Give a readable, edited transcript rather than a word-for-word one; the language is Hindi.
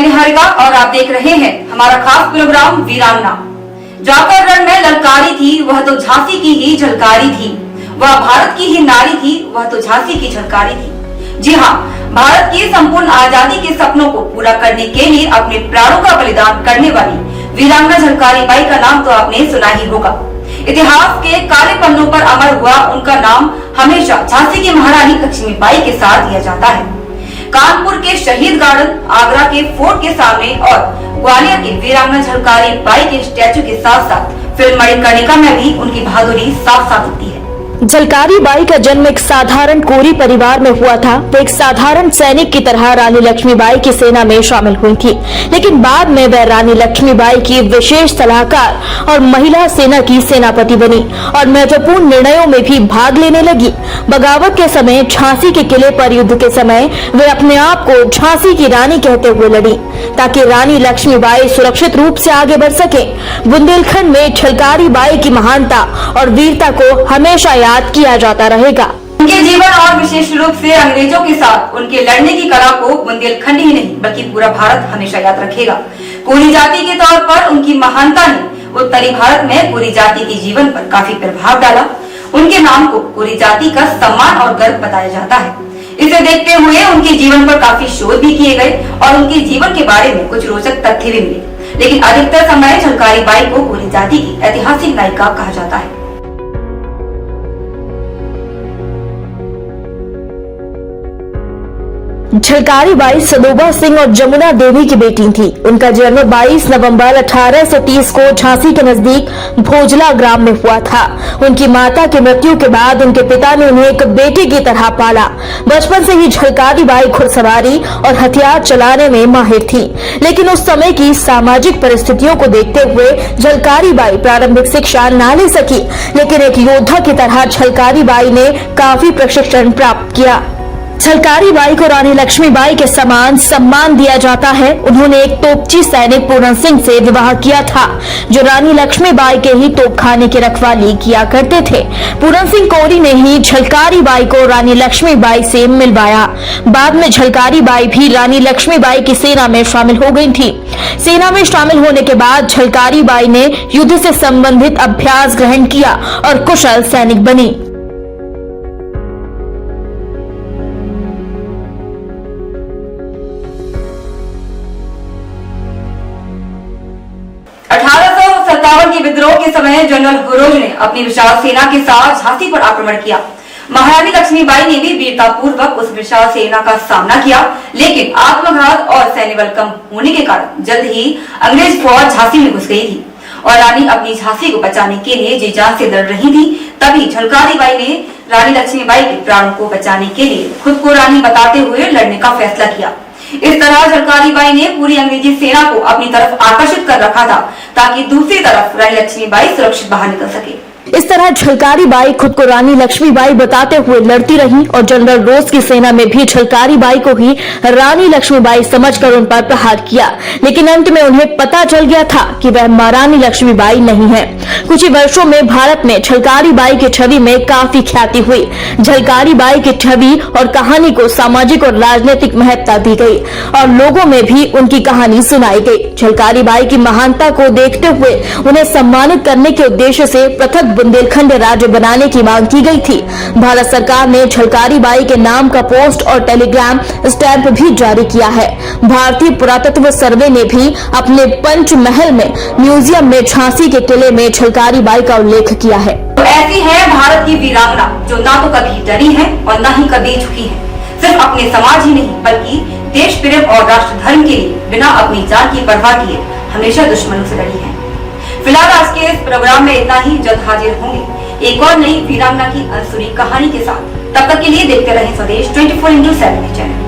निहारिका और आप देख रहे हैं हमारा खास प्रोग्राम वीरांगना। जाकर रण में ललकारी थी वह तो झांसी की ही झलकारी थी, वह भारत की ही नारी थी वह तो झांसी की झलकारी थी। जी हाँ, भारत की संपूर्ण आजादी के सपनों को पूरा करने के लिए अपने प्राणों का बलिदान करने वाली वीरांगना झलकारी बाई का नाम तो आपने सुना ही होगा। इतिहास के काले पन्नों पर अमर हुआ उनका नाम हमेशा झांसी की महारानी लक्ष्मीबाई के साथ दिया जाता है। कानपुर के शहीद गार्डन, आगरा के फोर्ट के सामने और ग्वालियर के वीरांगना झलकारी बाई के स्टैचू के साथ साथ फिल्म मणिकर्णिका में भी उनकी बहादुरी साफ साफ दिखती है। झलकारी बाई का जन्म एक साधारण कोरी परिवार में हुआ था। वो एक साधारण सैनिक की तरह रानी लक्ष्मीबाई की सेना में शामिल हुई थी, लेकिन बाद में वह रानी लक्ष्मीबाई की विशेष सलाहकार और महिला सेना की सेनापति बनी और महत्वपूर्ण निर्णयों में भी भाग लेने लगी। बगावत के समय झांसी के किले पर युद्ध के समय वे अपने आप को झांसी की रानी कहते हुए लड़ी ताकि रानी लक्ष्मीबाई सुरक्षित रूप से आगे बढ़ सके। बुंदेलखंड में झलकारी बाई की महानता और वीरता को हमेशा याद किया जाता रहेगा। उनके जीवन और विशेष रूप से अंग्रेजों के साथ उनके लड़ने की कला को बुंदेलखंड ही नहीं बल्कि पूरा भारत हमेशा याद रखेगा। कोरी जाति के तौर पर उनकी महानता ने उत्तरी भारत में कोरी जाति के जीवन पर काफी प्रभाव डाला। उनके नाम को कोरी जाति का सम्मान और गर्व बताया जाता है। इसे देखते हुए उनके जीवन पर काफी शोध भी किए गए और उनके जीवन के बारे में कुछ रोचक तथ्य भी मिले, लेकिन अधिकतर समय झलकारी बाई को कोरी जाति की ऐतिहासिक नायिका कहा जाता है। झलकारी बाई सदोबा सिंह और जमुना देवी की बेटी थी। उनका जन्म 22 नवंबर 1830 को झांसी के नजदीक भोजला ग्राम में हुआ था। उनकी माता की मृत्यु के बाद उनके पिता ने उन्हें एक बेटी की तरह पाला। बचपन से ही झलकारी बाई घुड़सवारी और हथियार चलाने में माहिर थी, लेकिन उस समय की सामाजिक परिस्थितियों को देखते हुए झलकारी बाई प्रारंभिक शिक्षा न ले सकी, लेकिन एक योद्धा की तरह झलकारी बाई ने काफी प्रशिक्षण प्राप्त किया। झलकारी बाई को रानी लक्ष्मीबाई के समान सम्मान दिया जाता है। उन्होंने एक तोपची सैनिक पूरन सिंह से विवाह किया था, जो रानी लक्ष्मीबाई के ही तोपखाने की रखवाली किया करते थे। पूरन सिंह कोरी ने ही झलकारी बाई को रानी लक्ष्मीबाई से मिलवाया। बाद में झलकारी बाई भी रानी लक्ष्मीबाई की सेना में शामिल हो गई थी। सेना में शामिल होने के बाद झलकारी बाई ने युद्ध से संबंधित अभ्यास ग्रहण किया और कुशल सैनिक बनी। के विद्रोह के समय जनरल हुरोज ने अपनी विशाल सेना के साथ झांसी पर आक्रमण किया। महारानी लक्ष्मीबाई ने भी वीरता पूर्वक उस विशाल सेना का सामना किया, लेकिन आत्मघात और सैन्य बल कम होने के कारण जल्द ही अंग्रेज फौज झांसी में घुस गई थी और रानी अपनी झांसी को बचाने के लिए जी जान से लड़ रही थी। तभी झलकारी बाई ने रानी लक्ष्मीबाई के प्राणों को बचाने के लिए खुद को रानी बताते हुए लड़ने का फैसला किया। इस तरह झलकारी बाई ने पूरी अंग्रेजी सेना को अपनी तरफ आकर्षित कर रखा था ताकि दूसरी तरफ रानी लक्ष्मीबाई सुरक्षित बाहर निकल सके। इस तरह झलकारी बाई खुद को रानी लक्ष्मीबाई बताते हुए लड़ती रही और जनरल रोज की सेना में भी झलकारी बाई को ही रानी लक्ष्मीबाई समझकर उन पर प्रहार किया, लेकिन अंत में उन्हें पता चल गया था कि वह महारानी लक्ष्मीबाई नहीं है। कुछ ही वर्षों में भारत में झलकारी बाई की छवि में काफी ख्याति हुई। झलकारी बाई की छवि और कहानी को सामाजिक और राजनीतिक महत्ता दी गई और लोगों में भी उनकी कहानी सुनाई गई। झलकारी बाई की महानता को देखते हुए उन्हें सम्मानित करने के उद्देश्य से पृथक बुंदेलखंड राज्य बनाने की मांग की गई थी। भारत सरकार ने झलकारी बाई के नाम का पोस्ट और टेलीग्राम स्टैंप भी जारी किया है। भारतीय पुरातत्व सर्वे ने भी अपने पंचमहल में म्यूजियम में झांसी के किले में झलकारी बाई का उल्लेख किया है। तो ऐसी है भारत की वीरांगना जो ना तो कभी डरी है और न ही कभी झुकी है। सिर्फ अपने समाज ही नहीं बल्कि देश प्रेम और राष्ट्र धर्म के लिए बिना अपनी जान की परवाह किए हमेशा दुश्मनों से लड़ी है। फिलहाल आज के इस प्रोग्राम में इतना ही। जल्द हाजिर होंगे एक और नई वीरांगना की अनसुनी कहानी के साथ। तब तक के लिए देखते रहें स्वदेश 24x7 चैनल।